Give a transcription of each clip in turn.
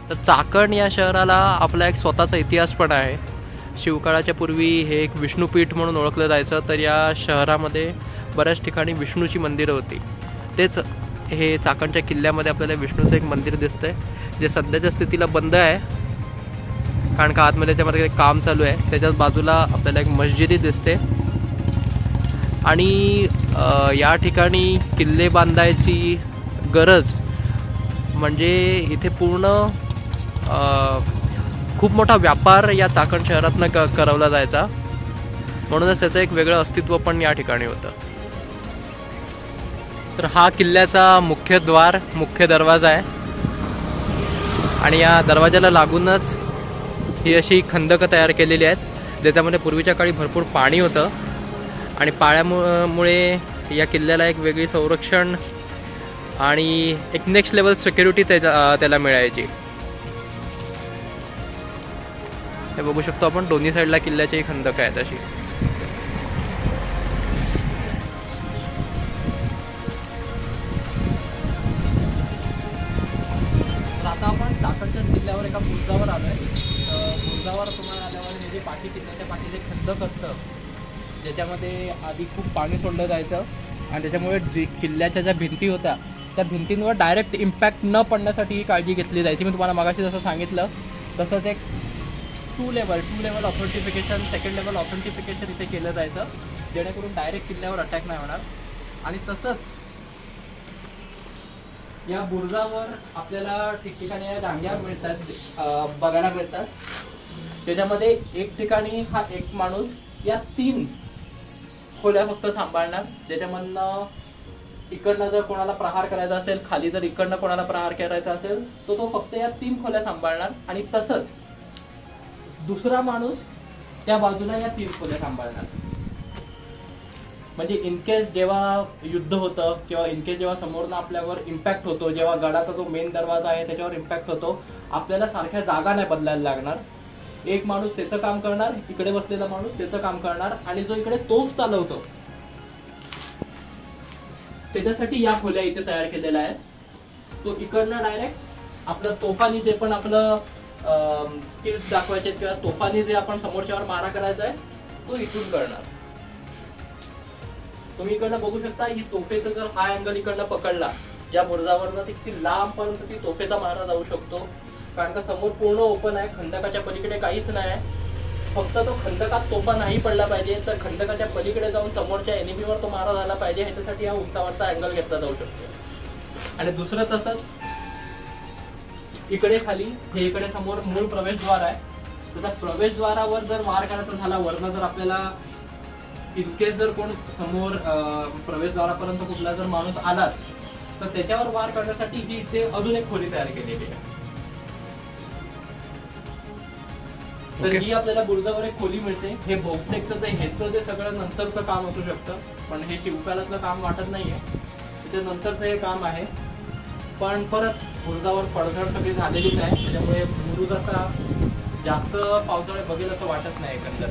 तर चाकण या शहराला आपला एक स्वतःचा इतिहास पण आहे. शिवकाळाच्या पूर्वी हे एक विष्णुपीठ म्हणून ओळखलं जायचं. तर या शहरामध्ये बऱ्याच ठिकाणी विष्णूची मंदिरं होती. तेच हे चाकणच्या किल्ल्यामध्ये आपल्याला विष्णूचं एक मंदिर दिसतंय, जे सध्याच्या स्थितीला बंद आहे, कारण का आतमध्ये त्यामध्ये काम चालू आहे. त्याच्याच बाजूला आपल्याला एक मस्जिदी दिसते. आणि या ठिकाणी किल्ले बांधायची गरज म्हणजे इथे पूर्ण खूप मोठा व्यापार या चाकण शहरातनं करवला जायचा, म्हणूनच त्याचं एक वेगळं अस्तित्व पण या ठिकाणी होतं. तर हा किल्ल्याचा मुख्य दरवाजा आहे आणि या दरवाजाला लागूनच ही अशी खंदकं तयार केलेली आहेत, ज्याच्यामध्ये पूर्वीच्या काळी भरपूर पाणी होतं आणि पाण्यामुळे या किल्ल्याला एक वेगळी संरक्षण आणि एक नेक्स्ट लेवल सिक्युरिटी त्याला मिळायची. हे बघू शकतो आपण, दोन्ही साईडला किल्ल्याची खंदक आहेत अशी. तर आता आपण चाकणच्या किल्ल्यावर एका बुरुजावर आलोय. बुरुजावर तुम्हाला आल्यावर हे जे किल्ल्याच्या पाठी जे खंदक असतं, ज्याच्यामध्ये आधी खूप पाणी सोडलं जायचं आणि त्याच्यामुळे किल्ल्याच्या ज्या भिंती होत्या त्या भिंतींवर डायरेक्ट इम्पॅक्ट न पडण्यासाठी ही काळजी घेतली जायची. मी तुम्हाला मागाशी जसं सांगितलं तसंच एक two level authentication, second level authentication इथे केलं जायचं, जेणेकरून डायरेक्ट किल्ल्यावर अटॅक नाही होणार. आणि तसंच या बुरुजावर आपल्याला ठिकठिकाणी रांग्या मिळतात, बघायला मिळतात. त्याच्यामध्ये एक ठिकाणी हा एक माणूस या 3 खोल्या फक्त सांभाळणार, ज्याच्यामधनं इकडनं जर कोणाला प्रहार करायचा असेल, खाली जर इकडनं कोणाला प्रहार करायचा असेल तर तो फक्त या 3 खोल्या सांभाळणार. आणि तसंच दुसरा माणूस त्या बाजूला या 3 खोल्या सांभाळणार. म्हणजे इनकेस जेव्हा युद्ध होतं किंवा इनकेस जेव्हा समोरनं आपल्यावर इम्पॅक्ट होतो, जेव्हा गडाचा जो मेन दरवाजा आहे त्याच्यावर इम्पॅक्ट होतो, आपल्याला सारख्या जागा नाही बदलायला लागणार. एक माणूस त्याचं काम करणार, इकडे बसलेला माणूस त्याचं काम करणार, आणि जो इकडे तोफ चालवतो त्याच्यासाठी या खोल्या इथे तयार केलेल्या आहेत. तो इकडनं डायरेक्ट आपलं तोफानी जे पण आपलं स्किल्स दाखवायचे किंवा तोफानी जे आपण समोरच्यावर मारा करायचा आहे तो इथून करणार. तुम्ही इकडनं बघू शकता, ही तोफेचा जर हा अँगल इकडनं पकडला या बुरुजावरनं, किती लांबपर्यंत ती तोफेचा मारा जाऊ शकतो, कारण का समोर पूर्ण ओपन आहे, खंदकाच्या पलीकडे काहीच नाही आहे. फक्त तो खंदकात तोफा नाही पडला पाहिजे, तर खंदकाच्या पलीकडे जाऊन समोरच्या एनिमीवर तो मारा झाला पाहिजे, ह्याच्यासाठी हा उंचावरचा अँगल घेतला जाऊ शकतो. आणि दुसरं तसंच इकडे खाली हे इकडे समोर मूळ प्रवेशद्वार आहे, त्या प्रवेशद्वारावर जर वार करायचा झाला वरनं, जर आपल्याला इनकेस जर कोण समोर प्रवेशद्वारापर्यंत कुठला जर माणूस आला तर त्याच्यावर वार करण्यासाठी ही इथे अजून एक खोली तयार केलेली आहे. तर ही आपल्याला बुरुजावर एक खोली मिळते. हे बहुतेकचं ह्याचं जे सगळं नंतरचं काम असू शकतं, पण हे शिवकालातलं काम वाटत नाहीये, त्याच्या नंतरचं हे काम आहे. पण परत बुरुजावर पडझड सगळी झालेलीच आहे, त्याच्यामुळे बुरुज आता जास्त पावसाळे बघेल असं वाटत नाही एकंदर.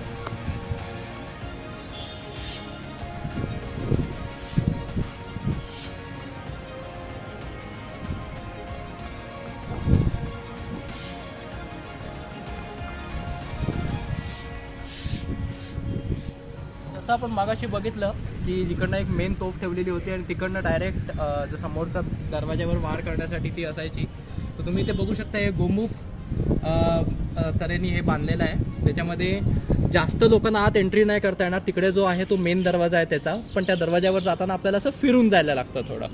आपण मागाशी बघितलं की जिकडनं एक मेन तोफ ठेवलेली होती आणि तिकडनं डायरेक्ट जो समोरचा दरवाजावर वार करण्यासाठी ती असायची. तर तुम्ही इथे बघू शकता, हे गोमुख तऱ्हेने हे बांधलेलं आहे. त्याच्यामध्ये जास्त लोकांना आत एंट्री नाही करता येणार. तिकडे जो आहे तो मेन दरवाजा आहे त्याचा, पण त्या दरवाजावर जाताना आपल्याला असं फिरून जायला लागतं थोडं,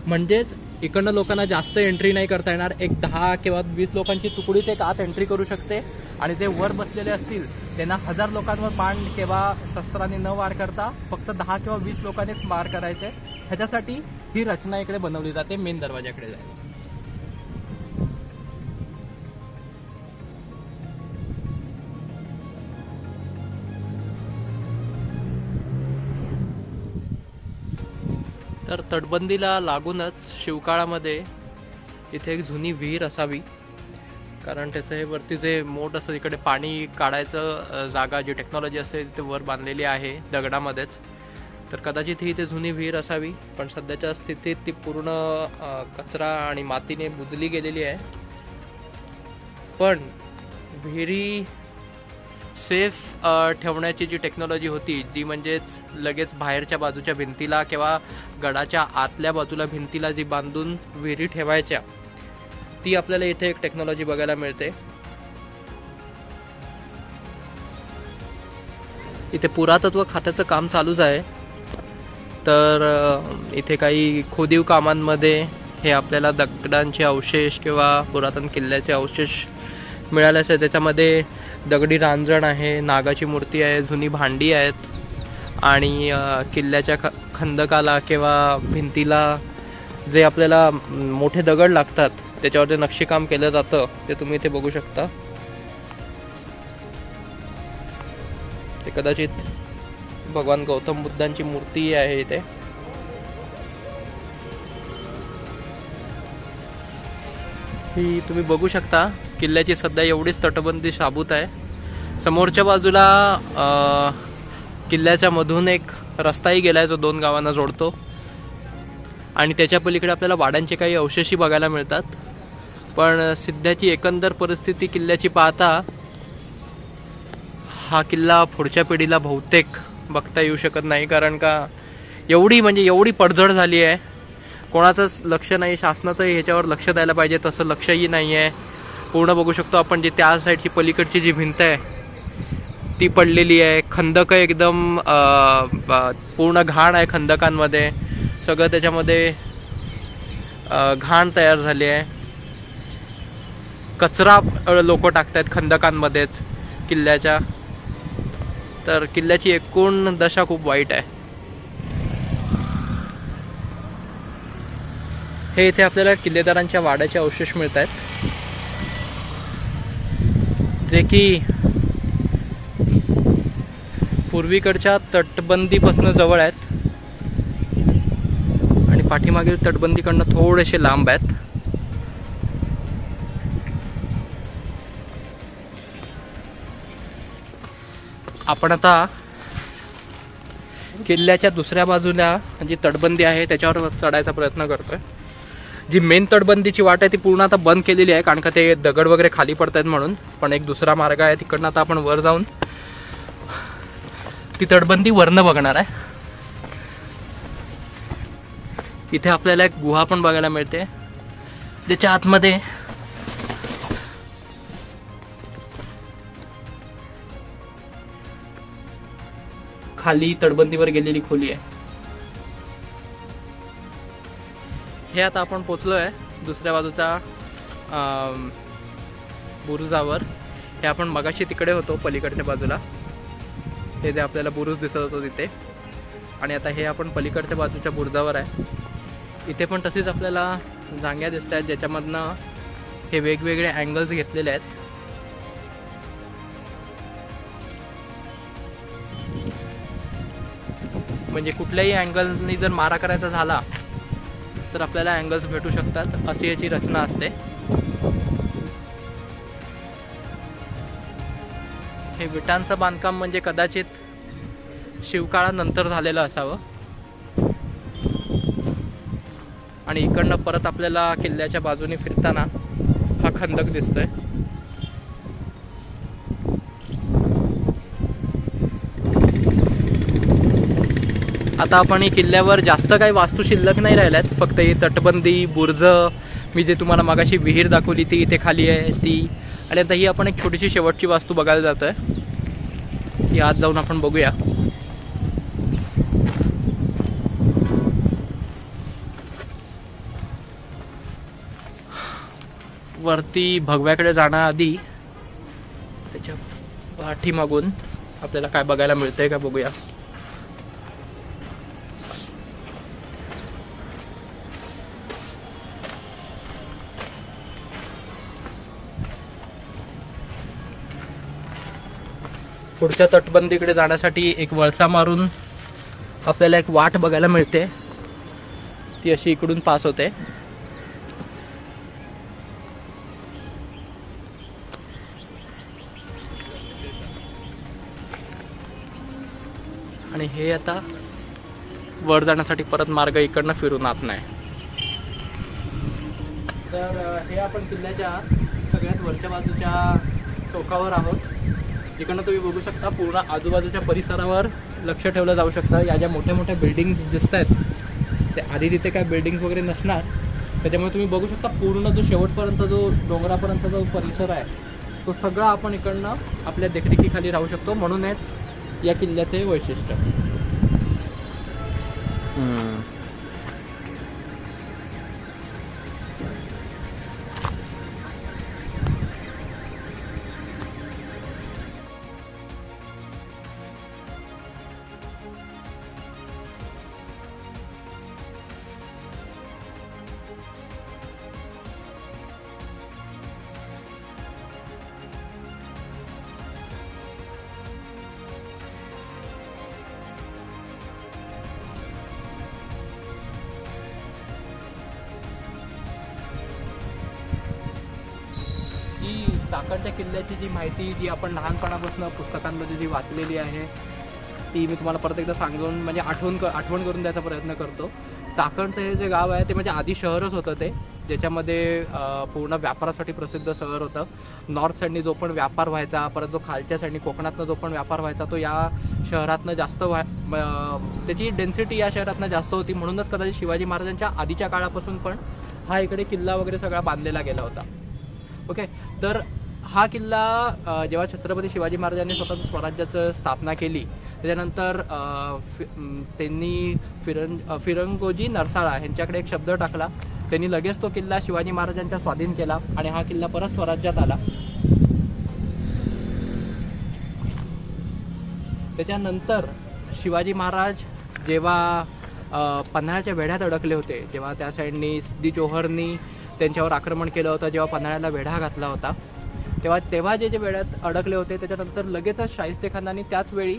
म्हणजेच इकडनं लोकांना जास्त एंट्री नाही करता येणार. एक 10 किंवा 20 लोकांची तुकडीच एक आत एंट्री करू शकते, आणि जे वर बसलेले असतील त्यांना 1000 लोकांवर बाण किंवा शस्त्रांनी न वार करता फक्त 10 किंवा 20 लोकांनीच वार करायचे. ह्याच्यासाठी ही रचना इकडे बनवली जाते मेन दरवाजाकडे जायला. तर तटबंदीला लागूनच शिवकाळामध्ये इथे एक जुनी विहीर असावी, कारण त्याचं हे वरती जे मोठ असं इकडे पाणी काढायचं जागा, जी टेक्नॉलॉजी असेल ते वर बांधलेली आहे दगडामध्येच. तर कदाचित ही इथे जुनी विहीर असावी, पण सध्याच्या स्थितीत ती पूर्ण कचरा आणि मातीने बुजली गेलेली आहे. आपण विहिरी सेफ ठेवण्याची जी टेक्नॉलॉजी होती, जी म्हणजेच लगेच बाहेरच्या बाजूच्या भिंतीला किंवा गडाच्या आतल्या बाजूला भिंतीला जी बांधून विहिरी ठेवायच्या, ती आपल्याला इथे एक टेक्नॉलॉजी बघायला मिळते. इथे पुरातत्व खात्याचं काम चालूच आहे. तर इथे काही खोदीव कामांमध्ये हे आपल्याला दगडांचे अवशेष किंवा पुरातन किल्ल्याचे अवशेष मिळालेच आहे. त्याच्यामध्ये दगडी रांजण आहे, नागाची मूर्ती आहे, जुनी भांडी आहेत आणि किल्ल्याच्या खंदकाला किंवा भिंतीला जे आपल्याला मोठे दगड लागतात त्याच्यावर जे नक्षीकाम केलं जातं ते तुम्ही इथे बघू शकता. ते कदाचित भगवान गौतम बुद्धांची मूर्ती आहे इथे. ही तुम्ही बघू शकता किल्ल्याची सध्या एवढीच तटबंदी शाबूत आहे. समोरच्या बाजूला किल्ल्याच्या मधून एक रस्ताही गेलाय जो 2 गावांना जोडतो आणि त्याच्या पलीकडे आपल्याला वाड्यांचे काही अवशेषही बघायला मिळतात. पण सध्याची एकंदर परिस्थिती किल्ल्याची पाहता हा किल्ला पुढच्या पिढीला बहुतेक बघता येऊ शकत नाही, कारण का एवढी पडझड झाली आहे. कोणाचंच लक्ष नाही, शासनाचंही ह्याच्यावर लक्ष द्यायला पाहिजे तसं लक्षही नाही आहे. पूर्ण बघू शकतो आपण जी त्या साईडची पलीकडची जी भिंत आहे ती पडलेली आहे. खंदक एकदम पूर्ण घाण आहे. खंदकांमध्ये सगळं त्याच्यामध्ये घाण तयार झाली आहे. कचरा लोक टाकतायत खंदकांमध्येच किल्ल्याच्या. तर किल्ल्याची एकूण दशा खूप वाईट आहे. हे इथे आपल्याला किल्लेदारांच्या वाड्याचे अवशेष मिळत आहेत, जे की पूर्वीकडच्या तटबंदीपासून जवळ आहेत आणि पाठीमागील तटबंदीकडनं थोडेसे लांब आहेत. आपण आता किल्ल्याच्या दुसऱ्या बाजूला जी तटबंदी आहे त्याच्यावर चढायचा प्रयत्न करतोय. जी मेन तटबंदीची वाट आहे ती पूर्ण आता बंद केलेली आहे, कारण का ते दगड वगैरे खाली पडत आहेत म्हणून. पण एक दुसरा मार्ग आहे, तिकडनं आता आपण वर जाऊन ती तटबंदी वरनं बघणार आहे. इथे आपल्याला एक गुहा पण बघायला मिळते, ज्याच्या आतमध्ये खाली तटबंदीवर गेलेली खोली आहे. हे आता आपण पोचलोय दुसऱ्या बाजूच्या बुरुजावर. हे आपण मगाशी तिकडे होतो पलीकडच्या बाजूला, हे जे आपल्याला बुरुज दिसत होतो तिथे. आणि आता हे आपण पलीकडच्या बाजूच्या बुरुजावर आहे. इथे पण तसेच आपल्याला जांग्या दिसत आहेत, ज्याच्यामधनं हे वेगवेगळे अँगल्स घेतलेले आहेत. म्हणजे कुठल्याही अँगलनी जर मारा करायचा झाला तर आपल्याला अँगल्स भेटू शकतात, अशी याची रचना असते. हे विटांचं बांधकाम म्हणजे कदाचित शिवकाळानंतर झालेलं असावं. आणि इकडनं परत आपल्याला किल्ल्याच्या बाजूने फिरताना हा खंदक दिसतोय. आता आपण ही किल्ल्यावर जास्त काही वास्तू शिल्लक नाही राहिल्यात, फक्त ही तटबंदी, बुर्ज, मी जे तुम्हाला मागाशी विहीर दाखवली ती इथे खाली आहे ती. आणि आता ही आपण एक छोटीशी शेवटची वास्तू बघायला जातोय, ती आत जाऊन आपण बघूया. वरती भगव्याकडे जाण्याआधी त्याच्या पाठीमागून आपल्याला काय बघायला मिळतंय का बघूया. पुढच्या तटबंदीकडे जाण्यासाठी एक वळसा मारून आपल्याला एक वाट बघायला मिळते, ती अशी इकडून पास होते. आणि हे आता वर जाण्यासाठी परत मार्ग इकडनं फिरून आत नाही. तर हे आपण किल्ल्याच्या सगळ्यात वरच्या बाजूच्या टोकावर आहोत. इकडनं तुम्ही बघू शकता पूर्ण आजूबाजूच्या परिसरावर लक्ष ठेवलं जाऊ शकतं. या ज्या मोठ्या मोठ्या बिल्डिंग्स दिसत आहेत ते आधी तिथे काय बिल्डिंग्स वगैरे नसणार, त्याच्यामुळे तुम्ही बघू शकता पूर्ण जो शेवटपर्यंत जो डोंगरापर्यंत जो परिसर आहे तो सगळा आपण इकडनं आपल्या देखरेखीखाली राहू शकतो. म्हणूनच या किल्ल्याचे वैशिष्ट्य. चाकणच्या किल्ल्याची जी माहिती जी आपण लहानपणापासून पुस्तकांमध्ये जी वाचलेली आहे ती मी तुम्हाला परत एकदा सांगून म्हणजे आठवण करून द्यायचा प्रयत्न करतो. चाकणचं हे जे गाव आहे ते म्हणजे आधी शहरच होतं ते, ज्याच्यामध्ये पूर्ण व्यापारासाठी प्रसिद्ध शहर होतं. नॉर्थ साईडनी जो पण व्यापार व्हायचा, परत जो खालच्या साईडनी कोकणातनं जो पण व्यापार व्हायचा तो या शहरातनं जास्त त्याची डेन्सिटी या शहरातनं जास्त होती. म्हणूनच कदाचित शिवाजी महाराजांच्या आधीच्या काळापासून पण हा इकडे किल्ला वगैरे सगळा बांधलेला गेला होता. ओके, तर हा किल्ला जेव्हा छत्रपती शिवाजी महाराजांनी स्वतःचं स्वराज्याचं स्थापना केली त्याच्यानंतर त्यांनी फिरंगोजी नरसाळा यांच्याकडे एक शब्द टाकला. त्यांनी लगेच तो किल्ला शिवाजी महाराजांच्या स्वाधीन केला आणि हा किल्ला परत स्वराज्यात आला. त्याच्यानंतर शिवाजी महाराज जेव्हा पन्हाळ्याच्या वेढ्यात अडकले होते, जेव्हा त्या साईडनी सिद्दी जोहरनी त्यांच्यावर आक्रमण केलं होतं, जेव्हा पन्हाळ्याला वेढा घातला होता, तेव्हा जे वेढ्यात अडकले होते त्याच्यानंतर लगेचच शाहिस्ते खानाने त्याच वेळी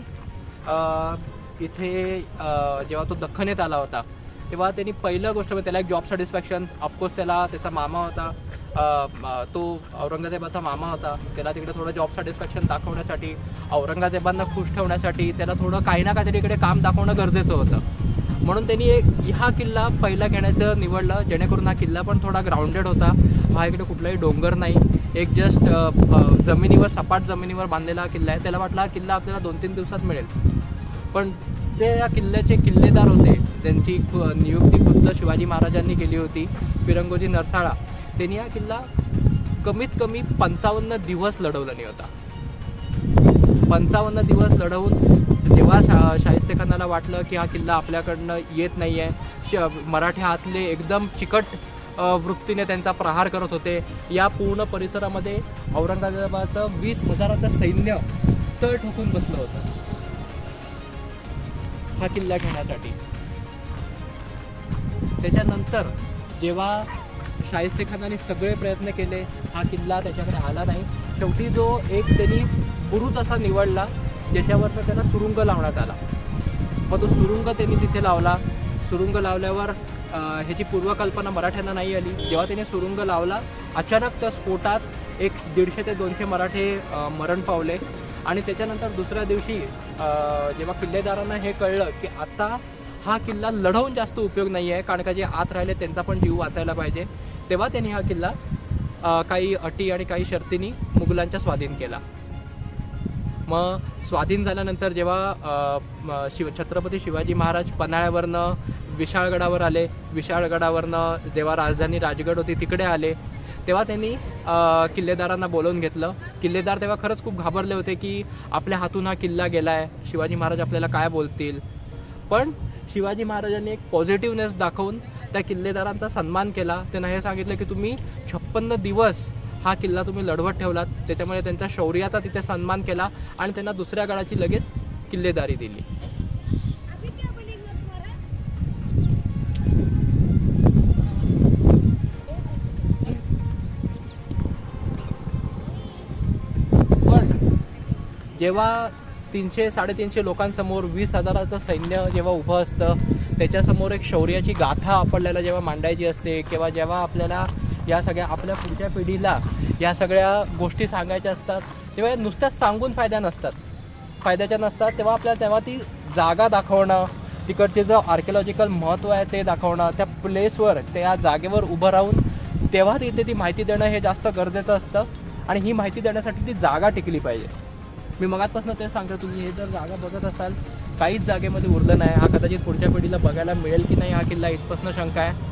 इथे जेव्हा तो दख्खनेत आला होता तेव्हा त्यांनी पहिलं गोष्ट म्हणजे त्याला एक जॉब सॅटिस्फॅक्शन, ऑफकोर्स त्याचा मामा होता, तो औरंगजेबाचा मामा होता, त्याला तिकडे थोडं जॉब सॅटिस्फॅक्शन दाखवण्यासाठी, औरंगजेबांना खुश ठेवण्यासाठी त्याला थोडं काही ना काहीतरी इकडे काम दाखवणं गरजेचं होतं. म्हणून त्यांनी हा किल्ला पहिला घेण्याचं निवडलं, जेणेकरून हा किल्ला पण थोडा ग्राउंडेड होता. हा इकडे कुठलाही डोंगर नाही, एक जस्ट सपाट जमिनीवर बांधलेला किल्ला आहे. त्याला वाटला हा किल्ला आपल्याला 2-3 दिवसात मिळेल, पण ते या किल्ल्याचे किल्लेदार होते, त्यांची नियुक्ती खुद्द शिवाजी महाराजांनी केली होती, फिरंगोजी नरसाळा. त्यांनी हा किल्ला कमीत कमी 55 दिवस लढवला होता. 55 दिवस लढवून जेव्हा शाहिस्ते खानाला वाटलं की हा किल्ला आपल्याकडनं येत नाही आहे, मराठी हातले एकदम चिकट वृत्तीने त्यांचा प्रहार करत होते, या पूर्ण परिसरामध्ये औरंगजेबाचं 20,000चं सैन्य तळ ठोकून बसलं होतं हा किल्ला घेण्यासाठी. त्याच्यानंतर जेव्हा शाहिस्ते खानाने सगळे प्रयत्न केले, हा किल्ला त्याच्याकडे आला नाही. शेवटी जो एक त्यांनी बुरुज असा निवडला ज्याच्यावर त्याला सुरुंग लावण्यात आला. मग तो सुरुंग त्यांनी तिथे लावला. सुरुंग लावल्यावर ह्याची पूर्वकल्पना मराठ्यांना नाही आली. जेव्हा त्याने सुरुंग लावला, अचानक त्या स्फोटात 150 ते 200 मराठे मरण पावले. आणि त्याच्यानंतर दुसऱ्या दिवशी जेव्हा किल्लेदारांना हे कळलं की आता हा किल्ला लढवून जास्त उपयोग नाही आहे, कारण का जे आत राहिले त्यांचा पण जीव वाचायला पाहिजे, तेव्हा त्यांनी हा किल्ला काही अटी आणि काही शर्तींनी मुघलांच्या स्वाधीन केला. मग स्वाधीन झाल्यानंतर जेव्हा छत्रपती शिवाजी महाराज पन्हाळ्यावरनं विशाळगडावर आले, विशाळगडावरनं जेव्हा राजधानी राजगड होती तिकडे आले, तेव्हा त्यांनी किल्लेदारांना बोलवून घेतलं. किल्लेदार तेव्हा खरंच खूप घाबरले होते की आपल्या हातून हा किल्ला गेलाय, शिवाजी महाराज आपल्याला काय बोलतील. पण शिवाजी महाराजांनी एक पॉझिटिव्हनेस दाखवून त्या किल्लेदारांचा सन्मान केला. त्यांना हे सांगितलं की तुम्ही 56 दिवस हा किल्ला तुम्ही लढवत ठेवलात, त्याच्यामुळे त्यांच्या शौर्याचा तिथे सन्मान केला आणि त्यांना दुसऱ्या गडाची लगेच किल्लेदारी दिली. पण जेव्हा 300-350 लोकांसमोर 20,000चं सैन्य जेव्हा उभं असतं, त्याच्यासमोर एक शौर्याची गाथा आपल्याला जेव्हा मांडायची असते किंवा जेव्हा आपल्याला या सगळ्या आपल्या पुढच्या पिढीला या सगळ्या गोष्टी सांगायच्या असतात, तेव्हा नुसत्याच सांगून फायद्याच्या नसतात. तेव्हा ती जागा दाखवणं, तिकडचे जो आर्किओलॉजिकल महत्त्व आहे ते दाखवणं, त्या प्लेसवर त्या जागेवर उभं राहून तेव्हा तिथे ती माहिती देणं हे जास्त गरजेचं असतं. आणि ही माहिती देण्यासाठी ती जागा टिकली पाहिजे. मी मगाचपासून तेच सांगतो, तुम्ही हे जर जागा बघत असाल काहीच जागेमध्ये उरलं नाही, हा कदाचित पुढच्या पिढीला बघायला मिळेल की नाही हा किल्ला इथपासून शंका आहे.